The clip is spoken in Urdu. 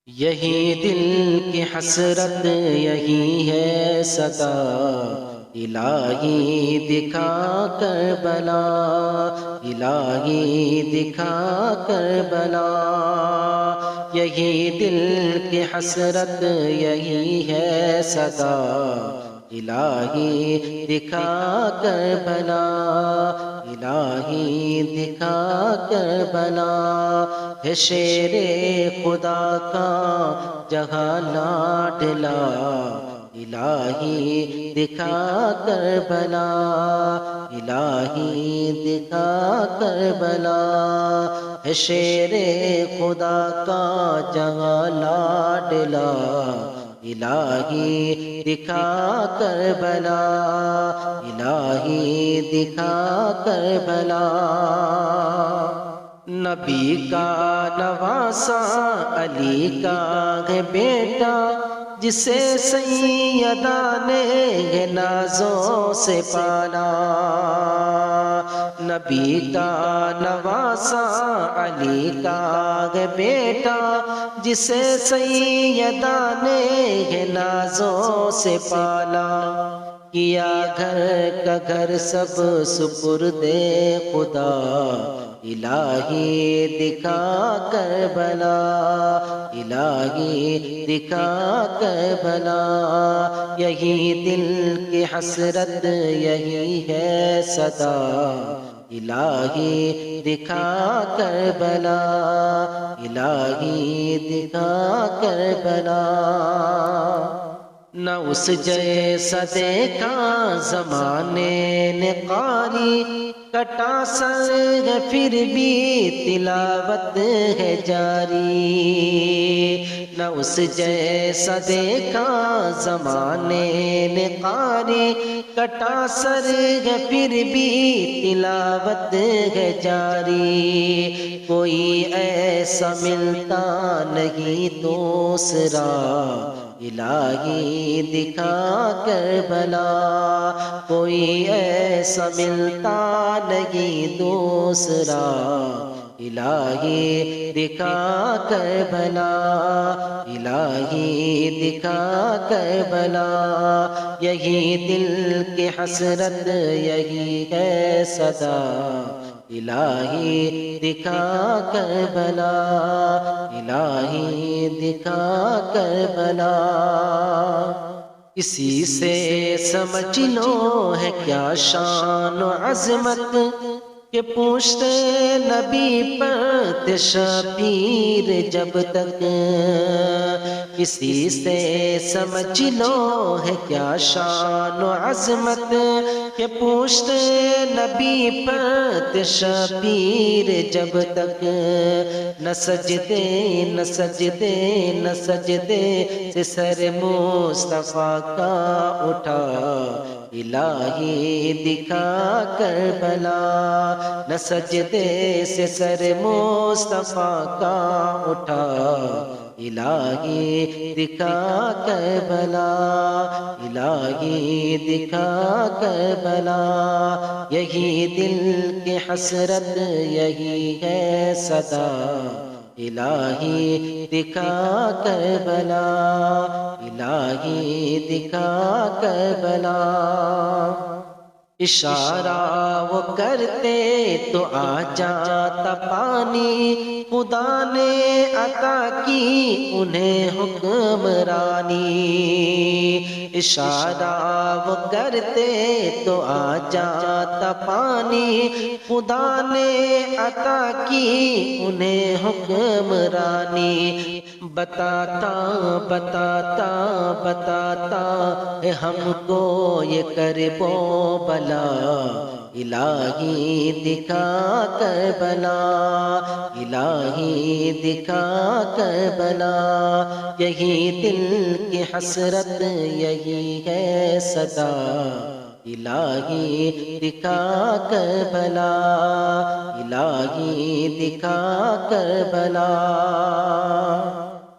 یہی دل کی حسرت یہی ہے صدا، الہی دکھا کربلا، الہی دکھا کربلا۔ یہی دل کی حسرت یہی ہے صدا، الہی دکھا کربلا، الہی دکھا کربلا۔ ہے شیر خدا کا جہاں لاڈلا، الہی دکھا کربلا، الہی دکھا کربلا۔ ہے شیر خدا کا جہاں لاڈلا، الہی دکھا کربلا، الہی دکھا کربلا۔ نبی کا نواسا علی کا ہے بیٹا، جسے سیدہ نے نازوں سے پالا۔ نبی کا نواسا علی کا ہے بیٹا، جسے سیدہ نے نازوں سے پالا۔ کیا گھر کا گھر سب سپرد خدا، الہی دکھا کربلا، الہی دکھا کربلا۔ یہی دل کی حسرت یہی ہے صدا، الہی دکھا کربلا، الہی دکھا کربلا۔ نہ اس جیسا دیکھا زمانے نے قاری، کٹا سر ہے پھر بھی تلاوت ہے جاری۔ نہ اس جیسا دیکھا زمانے نے قاری، کٹا سر ہے پھر بھی تلاوت ہے جاری۔ کوئی ایسا ملتا نہیں دوسرا، الہی دکھا کربلا۔ کوئی ایسا ملتا نہیں دوسرا، الہی دکھا کربلا، الہی دکھا کربلا۔ یہی دل کی حسرت یہی ہے صدا، الہی دکھا کربلا، الہی دکھا کربلا۔ اسی سے سمجھ لو ہے کیا شان و عظمت، کہ پوچھتے نبی پر تھے شبیر جب تک۔ اسی سے سمجھ لو ہے کیا شان و عظمت، کہ پوچھتے نبی پر تھے شبیر جب تک۔ نہ سجدے نہ سجدے نہ سجدے سے سر مصطفیٰ کا اٹھا، الہی دکھا کربلا۔ نہ سجدے سے سر مصطفیٰ کا اٹھا، الہی دکھا کربلا، الہی دکھا کربلا۔ یہی دل کی حسرت یہی ہے صدا، الہی دکھا کربلا، الہی دکھا کربلا۔ اشارہ وہ کرتے تو آ جاتا پانی، خدا نے عطا کی انہیں حکمرانی۔ اشارہ وہ کرتے تو آ جاتا پانی، خدا نے عطا کی انہیں حکمرانی۔ بتاتا بتاتا بتاتا ہے ہم کو یہ کرب و بلا، الہی دکھا کربلا، الہی دکھا کربلا۔ یہی دل کی حسرت یہی ہے صدا، الہی دکھا کربلا، الہی دکھا کربلا۔